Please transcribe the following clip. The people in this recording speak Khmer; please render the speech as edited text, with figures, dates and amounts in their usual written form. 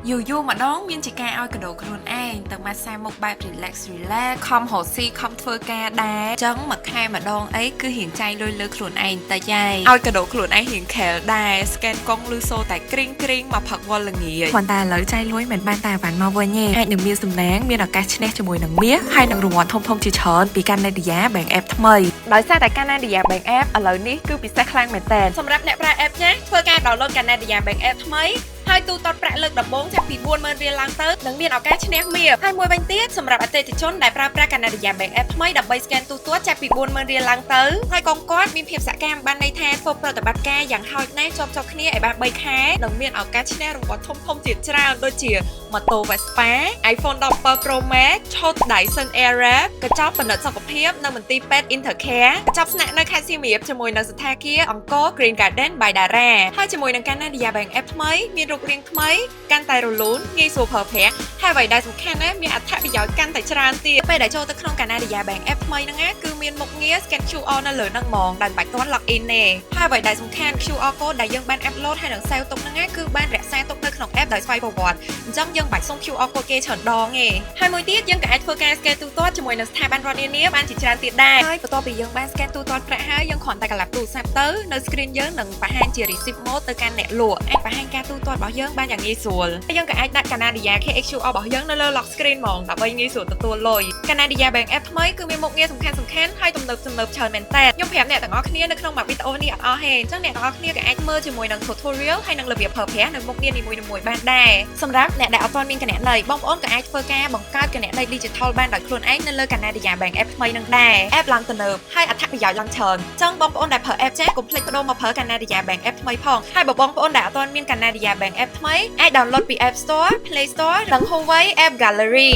Dù mà đón miên chỉ ca oi cái đồ khuôn anh tầng mà xa một bài relax không hồ si không thưa ca đá chấn mà khai mà đón ấy cứ hiện trai lôi lơ khuôn anh ta dây oi cái đồ khuôn anh hiện khẽ đá scan con lưu xô tại kring mà phật vô là nghỉ hoàn ta lỡ trai lối mình ban ta ván mau vừa nhẹ hai đừng miên sầm náng miên ở cái chén cho mùi nắng mía hai đừng rùa thông chỉ chớn bị can này giá bạn ép thâm mây nói xa tại can này giá bạn ép ở lời ní cứ bị sát khang mệt tèn xong rap nẹp ra ép nhé thưa ca đào lên can này giá bạn ép thâm mây hai tu tọtប្រាក់លើកដំបូងចាប់ពី40000រៀលឡើងទៅនឹងមានឱកាសឈ្នះមាសហើយមួយវិញទៀតសម្រាប់អតិថិជនដែលប្រើប្រាស់កាណាឌីយ៉ា Bank App ថ្មីដើម្បី scan ទូទាត់ចាប់ពី40000រៀលឡើងទៅហើយកងគាត់មានភាពសកម្មបានន័យថាធ្វើប្រតិបត្តិការយ៉ាងហោចណាស់ជាប់គ្នាឲ្យបាន3ខែនឹងមានឱកាសឈ្នះរង្វាន់ធំជាច្រើនដូចជាម៉ូតូ Vespa iPhone 17 Pro Max ឈុត Dyson Airwrap កញ្ចប់បណ្ឌិតសុខភាពនៅមន្ទីរពេទ្យ Intercare កញ្ចប់ស្នាក់នៅខេត្តសៀមរាបជាមួយនៅសន្តាគារអង្គរ Green Garden by Dara ហើយជាមួយនឹងកាណាឌីយ៉ា Bank App ថ្មីមានរូបរាងថ្មីកាន់តែរលូនងាយស្រួលប្រើប្រាស់ហើយអ្វីដែលសំខាន់ណាស់មានអត្ថប្រយោជន៍កាន់តែច្រើនទៀតពេលដែលចូលទៅក្នុងកាណាឌីយ៉ា Bank App ថ្មីហ្នឹងណាគឺមានមុខងារ scan QR នៅលើហ្នឹងហ្មងដែលមិនបាច់ទាន់ log in ទេហើយអ្វីដែលសំខាន់ QR code ដែលយើងបាន upload ហើយនឹង save ទុកហ្នឹងណាគឺបានរក្សាទុកនៅក្នុង app ដោយស្វ័យប្រវត្តិអញ្ចឹងយើងមិនបាច់សុំ QR code គេច្រើនដងទេហើយមួយទៀតយើងក៏អាចធ្វើការ scan ទូទាត់ជាមួយនឹងស្ថាប័នរដ្ឋនានាបានជាច្រើនទៀតដែរហើយបន្ទាប់ពីយើងបាន scan ទូទាត់ប្រាក់ហើយយើងគ្រាន់តែកន្លប់ទូរស័ព្ទទៅនៅ screen យើងនឹងបង្ហាញជា receipt mode ទៅកាន់អ្នកលក់អាចបង្ហាញការទូទាត់របស់យើងបានយ៉ាងងាយស្រួលហើយយើងក៏អាចដាក់កាណាឌីយ៉ា KXQR របស់យើងនៅលើ lock screen ហ្មងដើម្បីងាយស្រួលទទួលលុយកាណាឌីយ៉ា Bank App ថ្មីគឺមានមុខងារសំខាន់ហើយទំនើបច្រើនមែនតើខ្ញុំប្រាប់អ្នកទាំងអស់គ្នានៅក្នុងមួយវីដេអូនេះអត់អស់ទេអញ្ចឹងអ្នកទាំងអស់គ្នាក៏អាចមើលជាមួយនឹង tutorial ហើយនឹងរបៀបប្រើប្រាស់នៅមុខងារនីមួយៗបានដែរសម្រាប់អ្នកដែលអត់ទាន់មានគណនីបងប្អូនក៏អាចធ្វើការបង្កើតគណនី digital បានដោយខ្លួនឯងនៅលើកាណាឌីយ៉ា Bank App ថ្មីនឹងដែរ app ឡើងទំនើបហើយអត្ថប្រយោជន៍ឡើងច្រើនអញ្ចឹងបងប្អូនដែលប្រើ app ចាស់កុំភ្លេចបដូរមកប្រើកាណាឌីយ៉ា Bank App ថ្មីផងហើយបងប្អូនដែលអត់ទាន់មានកាណាឌីយ៉ា Bank App ថ្មីអាច download ពី App Store Play Store និង Huawei App Gallery